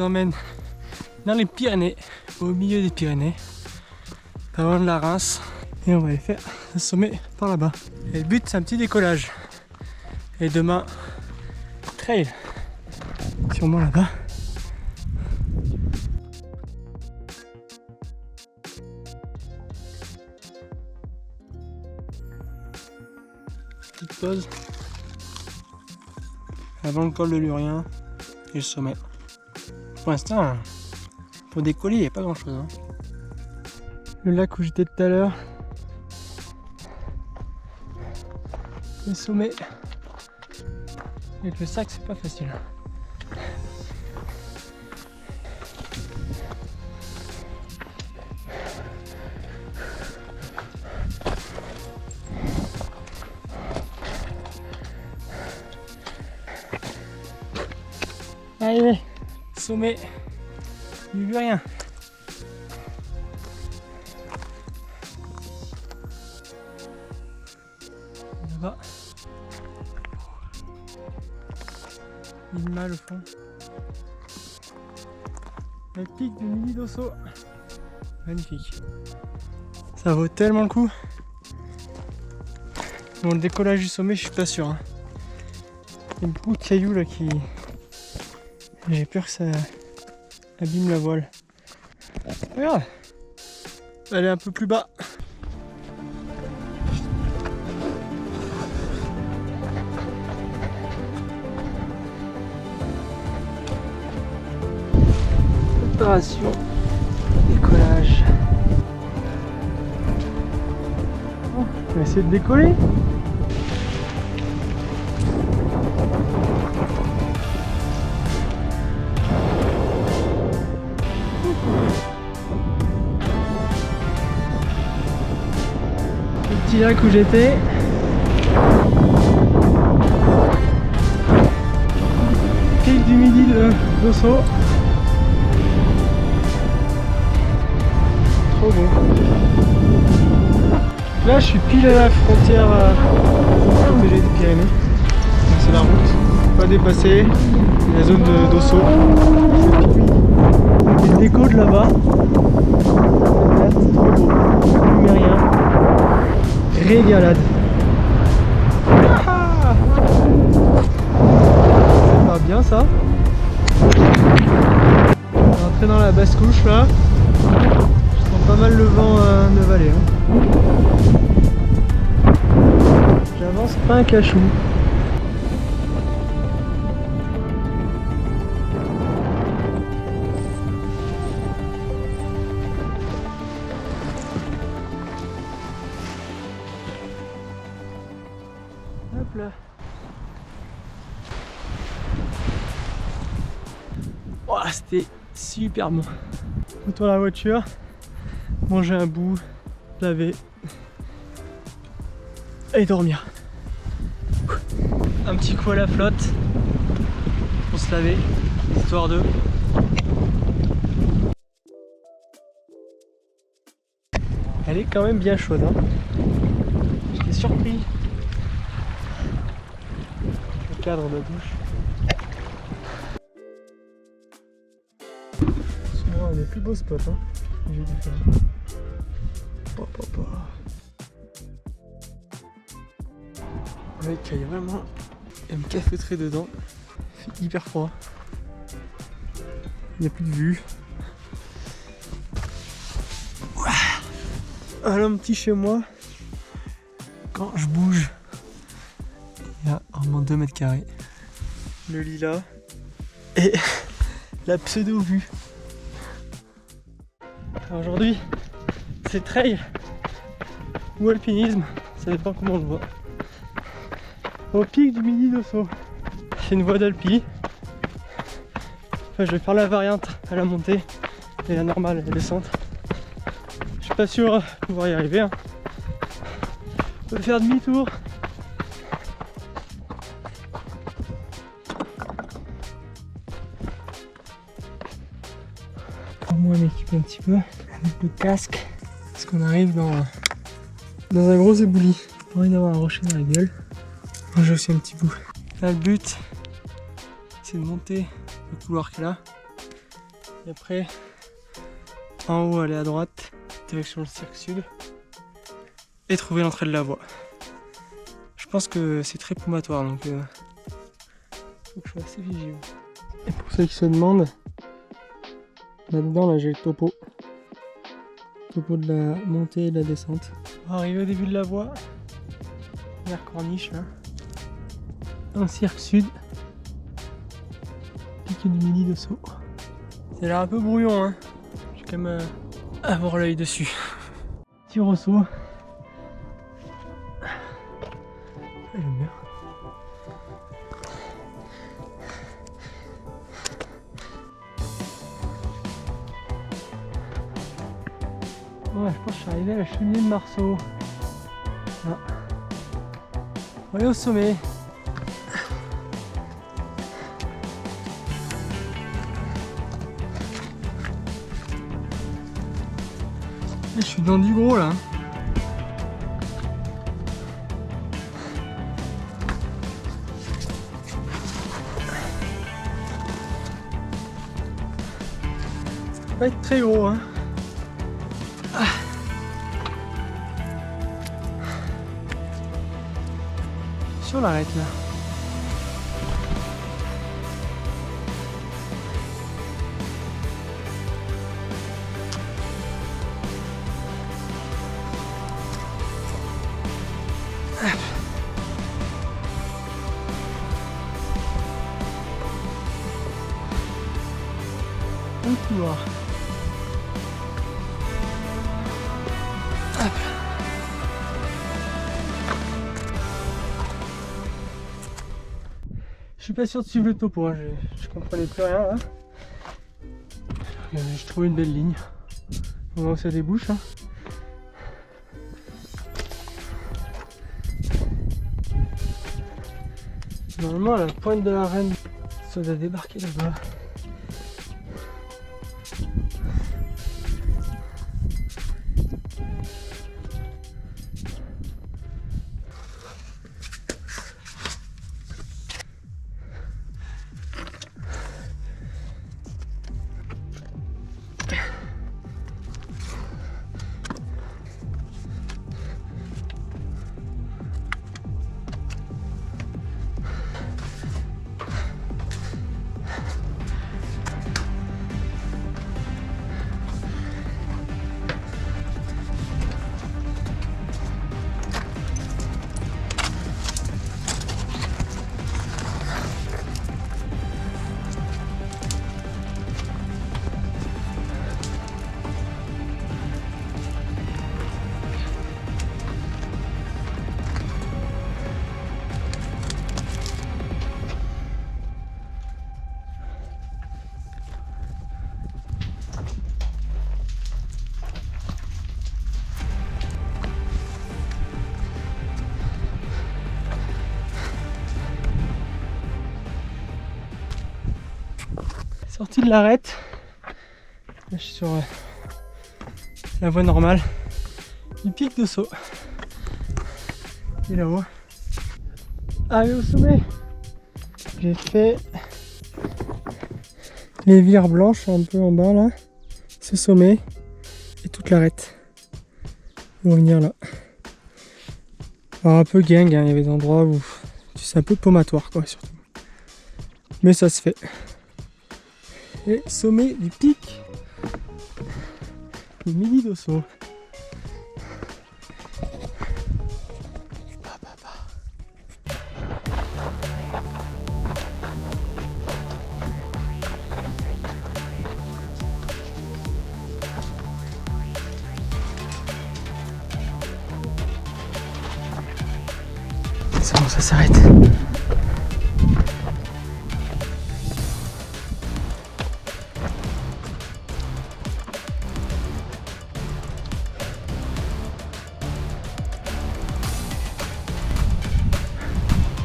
emmène dans les Pyrénées, au milieu des Pyrénées, pas loin de la Reims, et on va aller faire le sommet par là-bas. Et le but, c'est un petit décollage. Et demain, trail, sûrement là-bas. Petite pause avant le col de Lurien et le sommet. Pour l'instant, pour décoller, il n'y a pas grand chose. Hein. Le lac où j'étais tout à l'heure, le sommet, avec le sac, c'est pas facile. Allez, sommet du Lurien. Là-bas. Une malle au fond. Le pic du Midi d'Osso. Magnifique. Ça vaut tellement le coup. Bon, le décollage du sommet, je suis pas sûr. Hein. Il y a beaucoup de cailloux là qui... J'ai peur que ça abîme la voile. Regarde, elle est un peu plus bas. Préparation, décollage. Oh, on va essayer de décoller. Le petit lac où j'étais. Pic du Midi d'Osso. Trop bon. Là je suis pile à la frontière protégée des Pyrénées. C'est la route. Pas dépasser la zone d'Osso. Il y a des décos de là-bas. C'est trop beau. Lumérien. Régalade. Ah, c'est pas bien ça. On va rentrer dans la basse couche là. Je sens pas mal le vent de vallée. Hein. J'avance pas un cachou. Hop là. Oh, c'était super bon. Retour à la voiture, manger un bout, laver et dormir. Un petit coup à la flotte pour se laver, histoire de... Elle est quand même bien chaude. Hein. J'étais surpris. Le cadre de la douche. Souvent un des plus beaux spots. Hein. J'ai dû faire. Le mec, il y a vraiment me cafeutrer dedans. Il fait hyper froid. Il n'y a plus de vue. Alors un petit chez moi, quand je bouge, il y a vraiment 2 mètres carrés. Le lilas et la pseudo-vue. Aujourd'hui, c'est trail ou alpinisme, ça dépend comment on le voit. Au pic du Midi d'Osso. C'est une voie d'alpi. Enfin, je vais faire la variante à la montée et la normale à la descente. Je suis pas sûr de pouvoir y arriver. Hein. On peut faire demi-tour. Au moins m'équiper un petit peu avec le casque. Parce qu'on arrive dans un gros éboulis. Pas envie d'avoir un rocher dans la gueule. Moi j'ai aussi un petit bout. Là le but c'est de monter le couloir qui est là. Et après, en haut, aller à droite, direction le Cirque Sud, et trouver l'entrée de la voie. Je pense que c'est très paumatoire, donc faut que je sois assez vigilant. Et pour ceux qui se demandent, là-dedans, là, j'ai le topo. Topo de la montée et de la descente. On va arriver au début de la voie, vers Corniche, là. Un Cirque Sud, pic du Midi d'Ossau. C'est l'air un peu brouillon, hein. Je vais quand même avoir l'œil dessus. Petit ressaut. J'aime bien. Ouais, je pense que je suis arrivé à la cheminée de Marceau. Ah. On est au sommet. Et je suis dans du gros là. Ça va être très gros, hein. Ah. Sur l'arête là. Un couloir. Hop. Je suis pas sûr de suivre le topo, hein. Je comprenais plus rien là. Je trouve une belle ligne. Au moment où ça débouche. Hein. Normalement la pointe de la reine, ça doit débarquer là-bas. Sortie de l'arête, là je suis sur la voie normale du pic d'Ossau. Et là-haut, arrivé au sommet, j'ai fait les vires blanches un peu en bas là, ce sommet et toute l'arête pour venir là. Alors un peu gang, hein, il y avait des endroits où c'est un peu paumatoire quoi surtout, mais ça se fait. Et sommet du pic du Midi d'Ossau. C'est bon, ça s'arrête.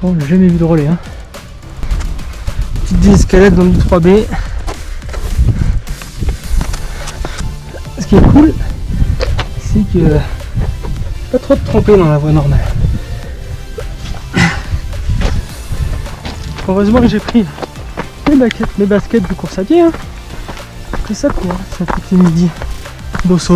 Bon, j'ai jamais vu de relais. Hein. Petite escalade dans du 3B. Ce qui est cool, c'est que pas trop de tromper dans la voie normale. Heureusement que j'ai pris mes baskets de course à pied. Hein. Et ça court, ça petit midi d'Osso.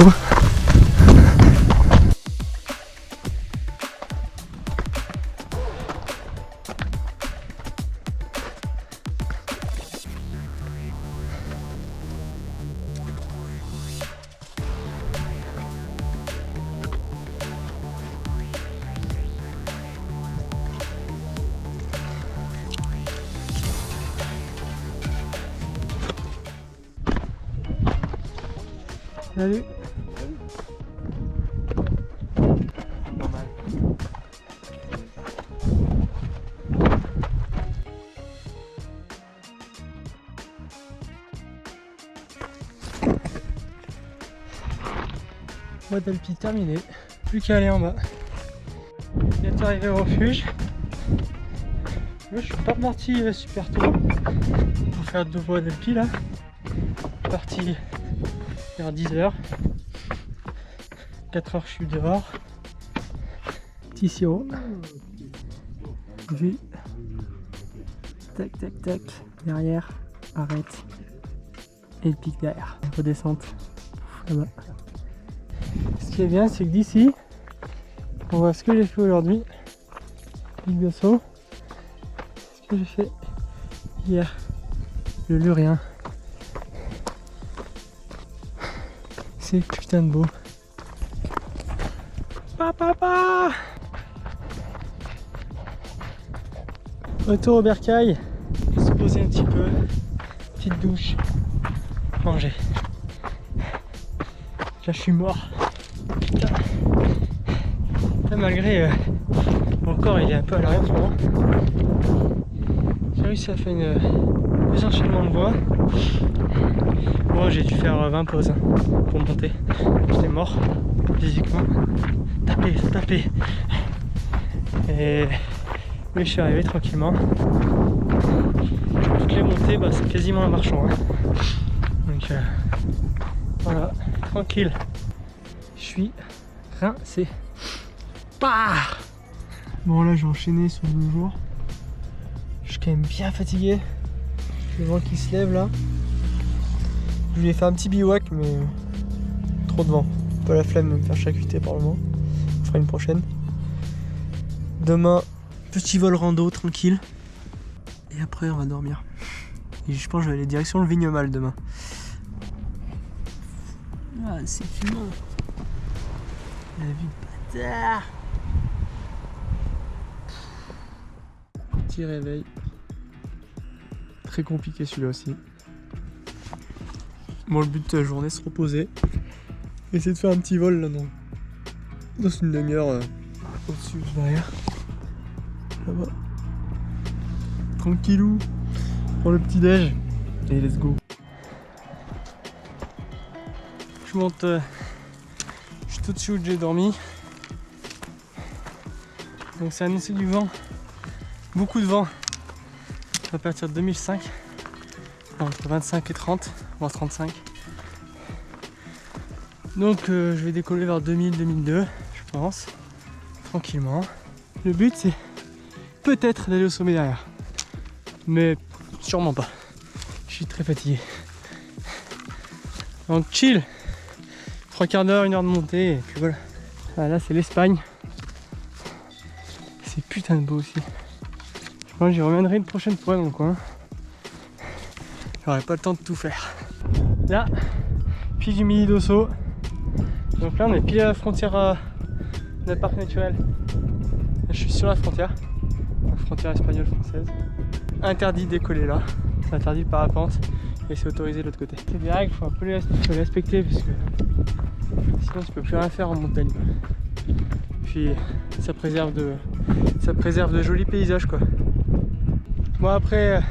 Salut. Normal. Mode alpi terminé. Plus qu'à aller en bas. Bientôt arrivé au refuge. Moi, je suis pas parti super tôt pour faire 2 voies d'alpi là. Je suis parti vers 10h. 4h je suis dehors. Petit sirop. Vue. Tac tac tac. Derrière. Arrête. Et le pic derrière. Redescente. Là-bas. Ce qui est bien c'est que d'ici on voit ce que j'ai fait aujourd'hui. Pic de saut. Ce que j'ai fait hier. Le Lurien. C'est putain de beau. Papa. Retour au bercail. Se poser un petit peu. Petite douche. Manger. Là je suis mort. Putain. Putain, malgré mon corps il est un peu à l'arrêt en ce moment. J'ai réussi à faire deux enchaînements de voix. Moi j'ai dû faire 20 pauses pour monter. J'étais mort physiquement. Taper. Mais je suis arrivé tranquillement. Toutes les montées c'est quasiment un marchand. Donc voilà, tranquille. Je suis rincé. Bon là j'ai enchaîné sur le jour. Je suis quand même bien fatigué. Le vent qui se lève là. Je voulais faire un petit bivouac mais trop de vent. Pas la flemme de me faire charcuter par le vent. On fera une prochaine. Demain, petit vol rando tranquille. Et après on va dormir. Et je pense que je vais aller direction le Vignemale demain. Ah c'est fumant. La vue de bâtard. Petit réveil. Très compliqué celui-là aussi. Bon, le but de la journée, c'est se reposer. Essayer de faire un petit vol là dans une demi-heure au-dessus, derrière. Là-bas. Tranquillou. Prends le petit déj et let's go. Je monte juste au-dessus où j'ai dormi. Donc c'est annoncé du vent. Beaucoup de vent. À partir de 2005. Entre 25 et 30, voire 35. Donc je vais décoller vers 2000-2002, je pense. Tranquillement. Le but c'est peut-être d'aller au sommet derrière. Mais sûrement pas. Je suis très fatigué. Donc chill. 3 quarts d'heure, 1 heure de montée et puis voilà. Ah, là c'est l'Espagne. C'est putain de beau aussi. Je pense que j'y reviendrai une prochaine fois dans le coin. J'aurai pas le temps de tout faire. Là, pied du Midi d'Osso. Donc là on est pile à la frontière d'un parc naturel. Là, je suis sur la frontière. La frontière espagnole-française. Interdit de décoller là. C'est interdit le parapente et c'est autorisé de l'autre côté. C'est des règles, faut un peu les respecter parce que sinon tu peux plus rien faire en montagne. Puis ça préserve de jolis paysages quoi. Bon après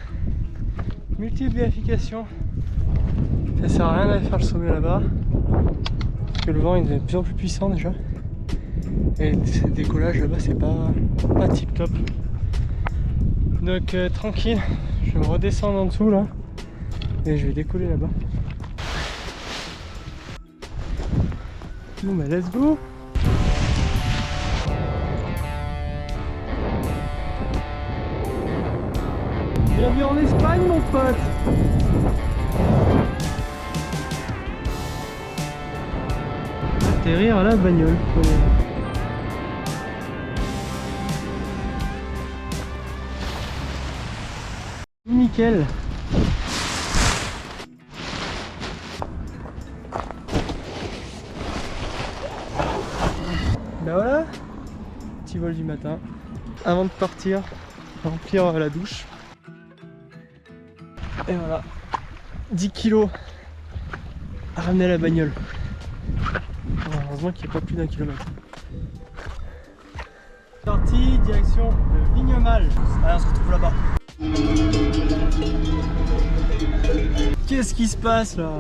multiples vérifications, ça sert à rien d'aller faire le sommet là-bas parce que le vent il est de plus en plus puissant déjà et le décollage là-bas c'est pas tip top. Donc tranquille, je vais me redescendre en dessous là et je vais décoller là-bas. Bon bah let's go. Bienvenue en Espagne mon pote. atterrir à la bagnole. Nickel. Ben voilà, petit vol du matin. Avant de partir, remplir la douche. Et voilà, 10 kilos à ramener à la bagnole. Heureusement qu'il n'y a pas plus d'1 kilomètre. Sortie, direction de Vignemale. Allez, on se retrouve là-bas. Qu'est-ce qui se passe là?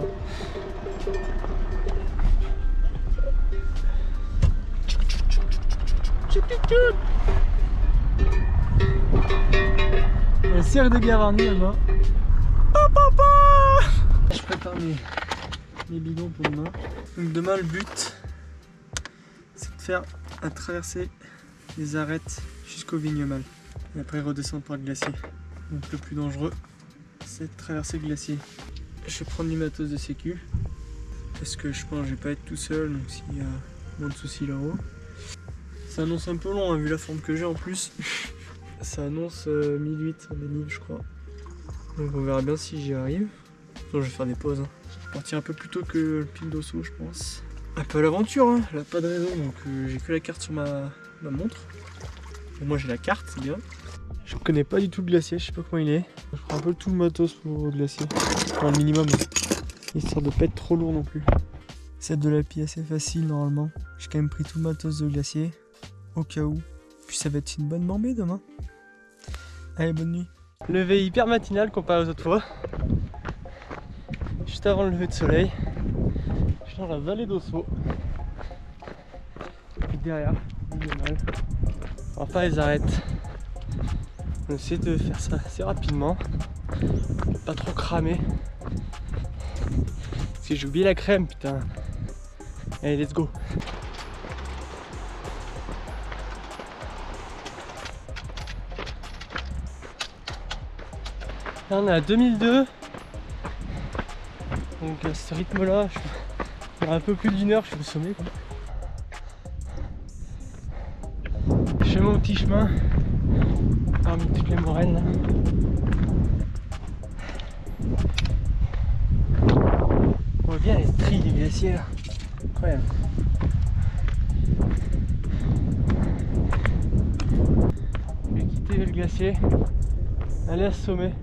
Un cercle de Gavarnie là-bas. Je prépare mes bidons pour demain. Donc demain le but c'est de faire un traversée des arêtes jusqu'au Vignemale. Et après redescendre par le glacier. Donc le plus dangereux c'est de traverser le glacier. Je vais prendre du matos de sécu. Parce que je pense que je vais pas être tout seul, donc s'il y a moins de soucis là-haut. Ça annonce un peu long hein, vu la forme que j'ai en plus. Ça annonce 1008 en dénive je crois. Donc on verra bien si j'y arrive. Sinon je vais faire des pauses. Hein. Je vais partir un peu plus tôt que le Pic d'Osso je pense. Un peu à l'aventure, hein. Elle a pas de réseau donc j'ai que la carte sur ma montre. Et moi j'ai la carte, c'est bien. Je connais pas du tout le glacier, je sais pas comment il est. Je prends un peu tout le matos pour le glacier. Enfin le minimum. Histoire de pas être trop lourd non plus. C'est de la pie assez facile normalement. J'ai quand même pris tout le matos de glacier. Au cas où. Puis ça va être une bonne bambée demain. Allez, bonne nuit. Levé hyper matinal comparé aux autres fois. Juste avant le lever de soleil. Je suis dans la vallée d'Osso. Et puis derrière, Vignemale. On va faire les arêtes. On essaie de faire ça assez rapidement. Pas trop cramer. Parce que j'ai oublié la crème, putain. Allez, let's go. Là, on est à 2002. Donc à ce rythme là, il y a un peu plus d'1 heure, je suis au sommet quoi. Je fais mon petit chemin parmi toutes les moraines là. On voit bien les stries du glacier là. Incroyable. Je vais quitter le glacier, aller à ce sommet.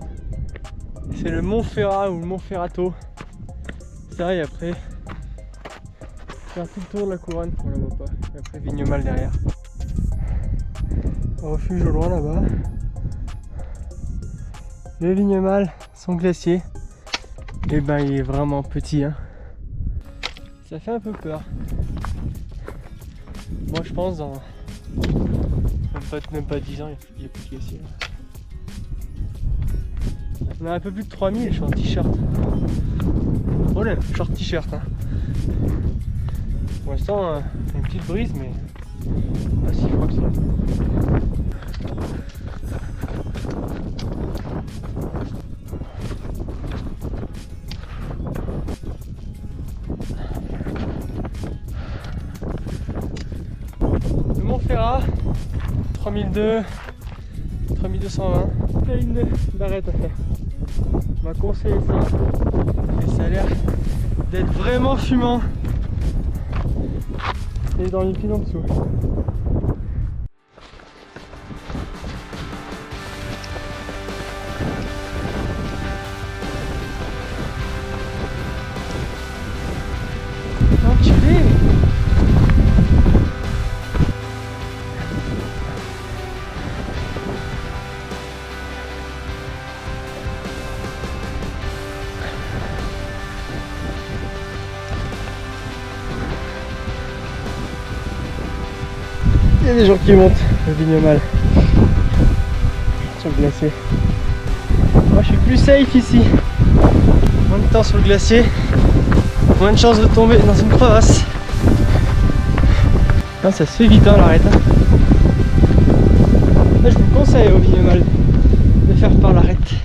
C'est le Mont Ferrat ou le Mont Ferrato. Ça et après faire tout le tour de la couronne, on la voit pas. Et après Vignemale derrière. Refuge au loin là-bas. Le Vignemale, son glacier. Et ben il est vraiment petit hein. Ça fait un peu peur. Moi je pense dans même pas 10 ans il n'y a plus de glacier. On a un peu plus de 3000 et je suis en t-shirt. Problème, short t-shirt hein. Pour l'instant une petite brise mais pas si froid que ça. Le Mont Ferrat, 3002, 3220, la ligne d'arrêt à faire. On m'a conseillé ça et ça a l'air d'être vraiment fumant et dans les pieds en dessous. Enculé! Il y a des gens qui montent le Vignemale sur le glacier. Moi je suis plus safe ici. Moins de temps sur le glacier, moins de chances de tomber dans une crevasse. Non, ça se fait vite hein, l'arrête. Là je vous conseille au Vignemale de faire par l'arrête.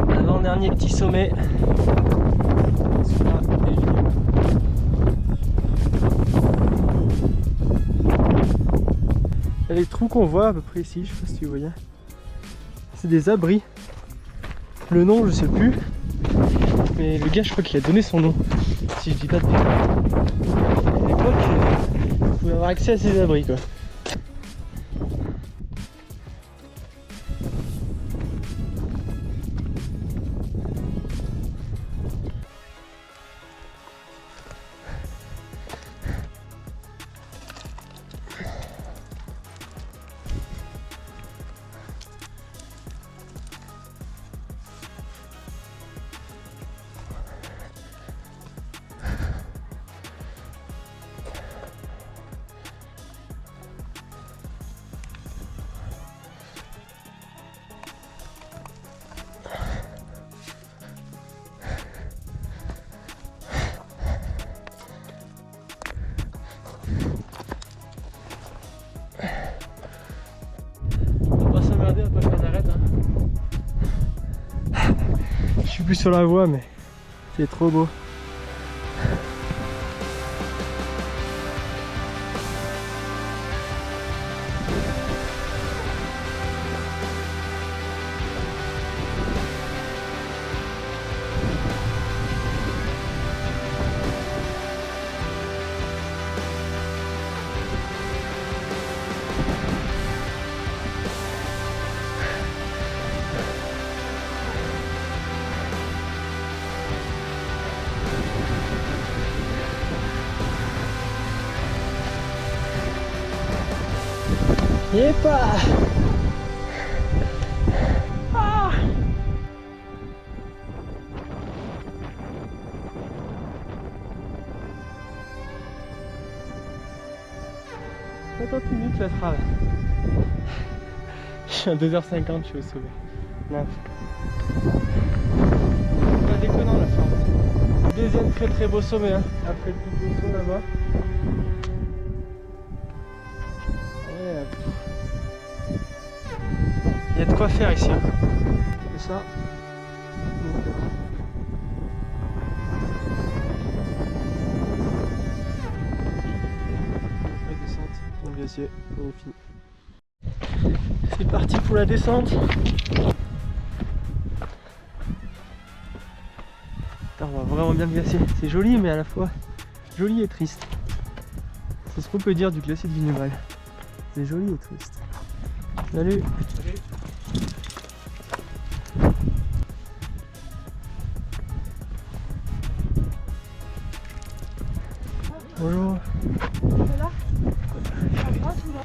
Avant-dernier petit sommet. Celui-là, et le Vignemale. les trous qu'on voit à peu près ici, je sais pas si vous voyez. C'est des abris. Le nom je sais plus. Mais le gars je crois qu'il a donné son nom. Si je dis pas de bêtises. À l'époque, vous pouvez avoir accès à ces abris quoi. Je suis plus sur la voie mais c'est trop beau. Yepa! Ah! 50 minutes la trave. Je suis à 2h50, je suis au sommet. Non. Pas déconnant la forme. Deuxième très beau sommet hein, après le plus beau saut là-bas. Il y a de quoi faire ici. C'est ça. La descente, on va essayer, on est fini. C'est parti pour la descente. Putain, on va vraiment bien glacier. C'est joli mais à la fois joli et triste. C'est ce qu'on peut dire du glacier de Vigneval. C'est joli et triste. Salut. Salut. Bonjour. C'est là ? À droite ou là ?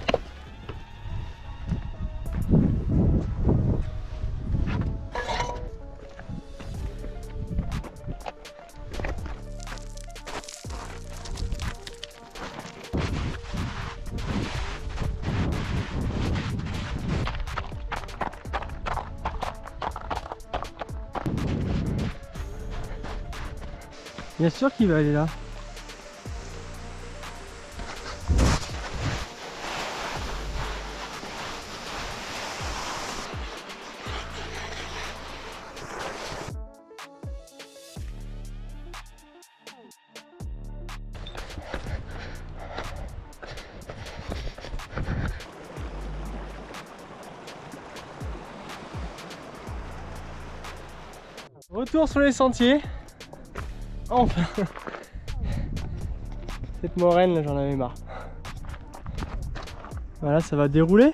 Bien sûr qu'il va aller là. Retour sur les sentiers. Enfin. Cette moraine là, j'en avais marre. Voilà, ça va dérouler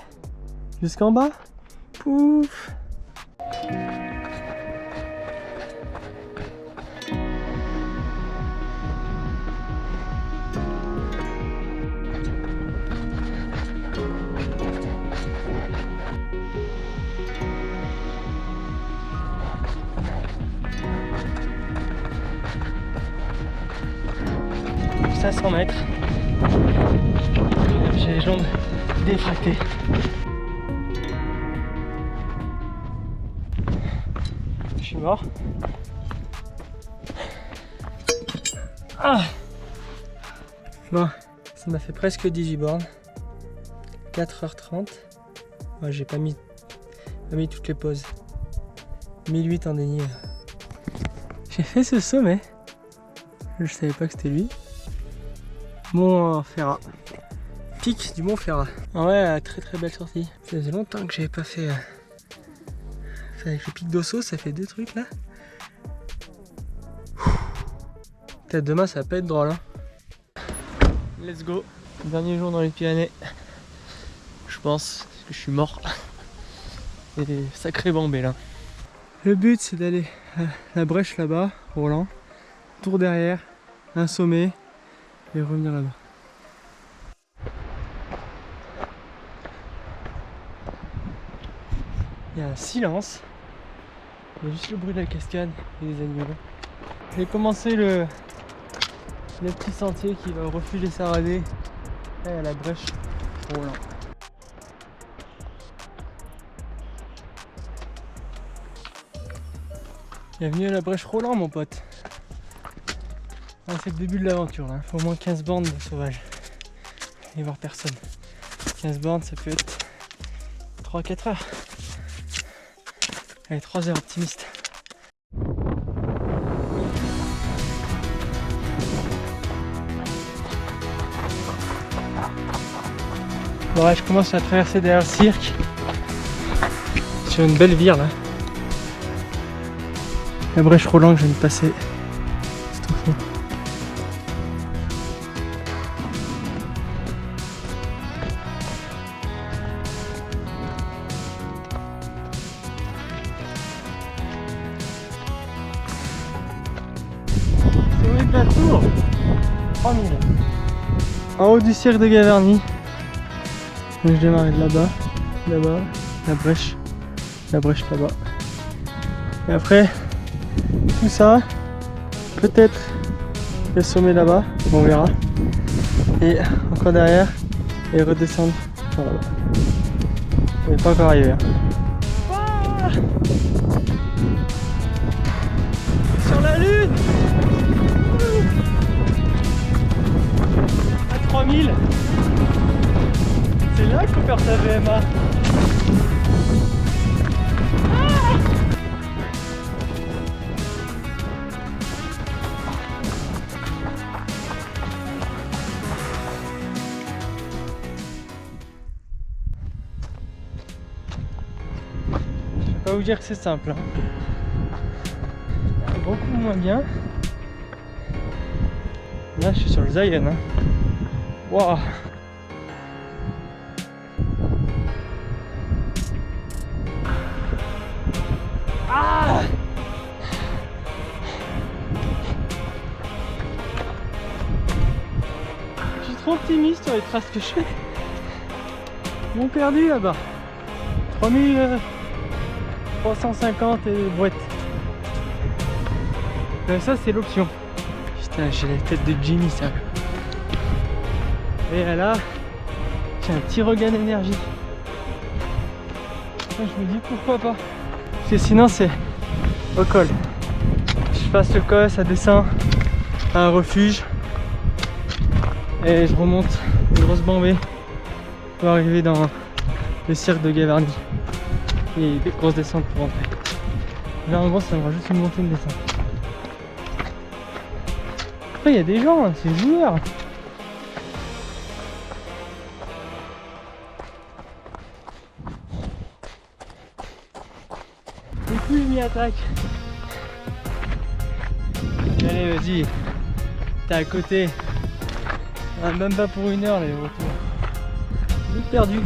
jusqu'en bas. Pouf. À 100 mètres. J'ai les jambes défractées. Je suis mort. Ah bon, ça m'a fait presque 18 bornes. 4h30. Ouais, j'ai pas mis toutes les pauses. 1008 en dénivelé. J'ai fait ce sommet. Je savais pas que c'était lui. Bon, Ferrat. pic du Mont Ferrat. Ah ouais, très très belle sortie. Ça faisait longtemps que j'avais pas fait. Avec le pic d'Osso, ça fait 2 trucs là. Peut-être demain ça va pas être drôle. Hein. Let's go. Dernier jour dans les Pyrénées. Je pense que je suis mort. Et des sacrés bambés là. Le but c'est d'aller à la brèche là-bas, Roland. Tour derrière, un sommet et revenir là-bas. Il y a un silence. Il y a juste le bruit de la cascade et des animaux. J'ai commencé le petit sentier qui va au refuge des Saradés et à la brèche Roland. Bienvenue à la brèche Roland mon pote. Ah, c'est le début de l'aventure là. Faut au moins 15 bornes de sauvage. Et voir personne. 15 bornes ça peut être 3-4 heures. Allez 3 heures optimiste. Bon ouais, je commence à traverser derrière le cirque. Sur une belle vire là. La brèche Roland que je viens de passer. C'est trop fou. Sommet de la tour 3000. En haut du cirque de Gavarnie. Donc je démarre de là-bas, là-bas, la brèche là-bas. Et après, tout ça, peut-être le sommet là-bas, on verra. Et encore derrière, et redescendre par là-bas. On n'est pas encore arrivé. Hein. Ah, sur la lune à 3000. C'est là qu'on perd sa VMA. Je vais pas vous dire que c'est simple. Hein. Beaucoup moins bien. Là je suis sur le Zayen. Hein. Wow. Ah, je suis trop optimiste sur les traces que je fais. Ils m'ont perdu là-bas. 3350 et brouette. Ça c'est l'option. Putain, j'ai la tête de Jimmy ça. Et là, j'ai un petit regain d'énergie. Je me dis pourquoi pas. Parce que sinon c'est au col. Je passe le col, ça descend à un refuge. Et je remonte une grosse bambée pour arriver dans le cirque de Gavarnie. Et des grosses descentes pour rentrer. Là en gros ça me rajoute une montée, une descente. Après il y a des gens, hein, c'est joueur. Du coup il m'y attaque. Allez vas-y, t'es à côté. Ah, même pas pour 1 heure les retours. J'ai perdu.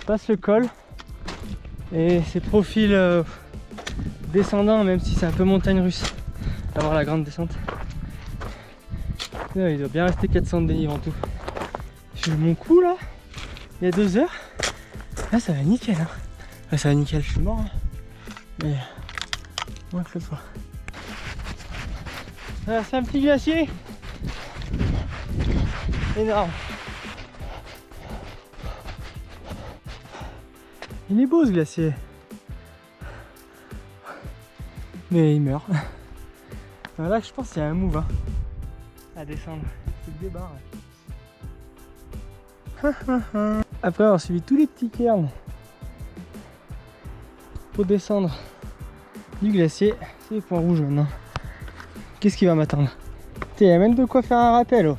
Je passe le col et c'est profil descendant, même si c'est un peu montagne russe. On va voir la grande descente. Là, il doit bien rester 400 de dénivelé en tout. J'ai eu mon coup là, il y a 2 heures. Là ça va nickel hein. Là, ça va nickel, je suis mort hein. Mais moins que l'autre fois. Voilà, c'est un petit glacier énorme. Il est beau ce glacier. Mais il meurt. Là je pense qu'il y a un move hein, à descendre. C'est le débarre. Après avoir suivi tous les petits cairns pour descendre du glacier. C'est les points rouges maintenant. Qu'est-ce qui va m'attendre? Il y a même de quoi faire un rappel. Oh.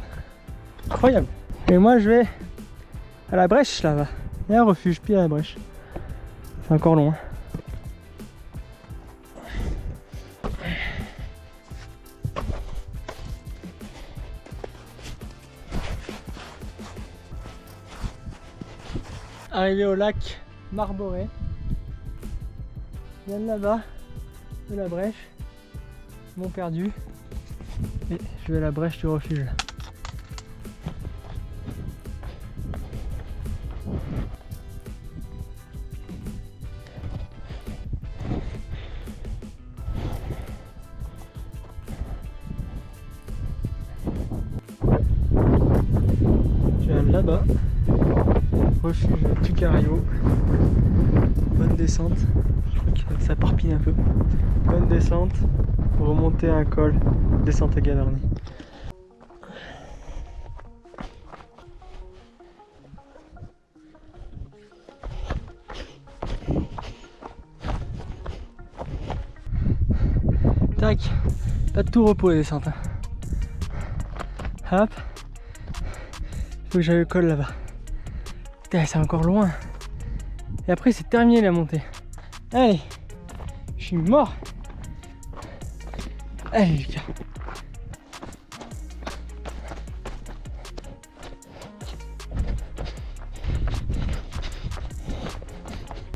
Incroyable. Et moi je vais à la brèche là-bas. Il y a un refuge, puis à la brèche. C'est encore loin. Arrivé au lac Marboré. Je viens de là-bas, de la brèche. Ils m'ont perdu. Et je vais à la brèche du refuge. Je viens de là-bas. Refuge Tucario. Bonne descente. Je crois que ça parpille un peu. Bonne descente. Remonter un col. Descente à Gavarnie. Tac. Pas de tout repos les descentes. Hein. Hop. Faut que j'aille au col là-bas. C'est encore loin. Et après c'est terminé la montée. Allez, je suis mort. Allez Lucas.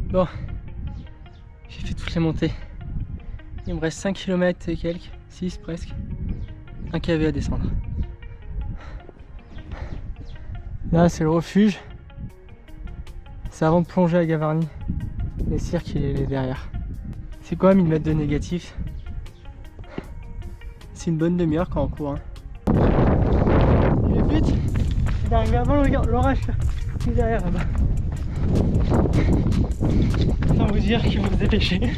Bon, j'ai fait toutes les montées. Il me reste 5 km et quelques, 6 presque. Un KV à descendre. Là c'est le refuge. C'est avant de plonger à Gavarnie. Le cirque il est derrière. C'est quand même 1000 mètres de négatif. C'est une bonne demi-heure quand on court. Hein. Le but c'est d'arriver avant l'orage qui est derrière là-bas. Sans vous dire qu'il faut se dépêcher.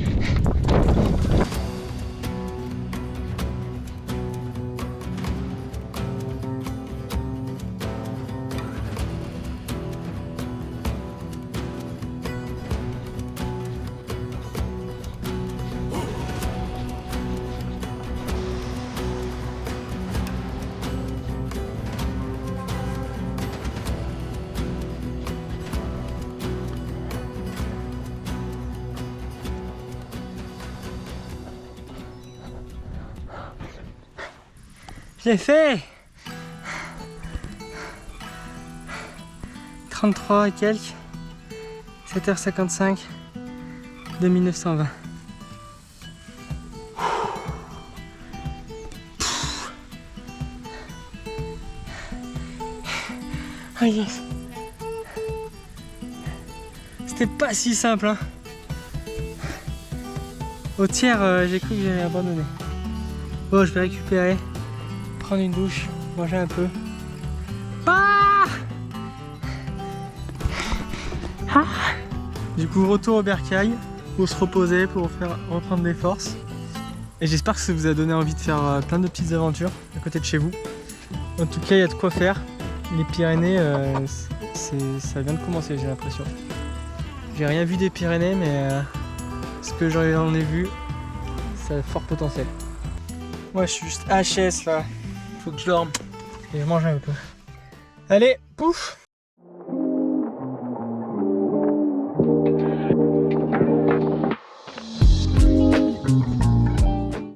Je l'ai fait! 33 et quelques, 7h55, 2920. Oh yes! C'était pas si simple, hein! Au tiers, j'ai cru que j'allais abandonner. Bon, je vais récupérer. Prendre une douche, manger un peu. Ah ah du coup, retour au bercail pour se reposer, pour reprendre des forces. Et j'espère que ça vous a donné envie de faire plein de petites aventures à côté de chez vous. En tout cas, il y a de quoi faire. Les Pyrénées, ça vient de commencer, j'ai l'impression. J'ai rien vu des Pyrénées, mais ce que j'en ai vu, ça a fort potentiel. Moi, je suis juste HS là. Faut que je dorme et je mange un peu. Allez, pouf!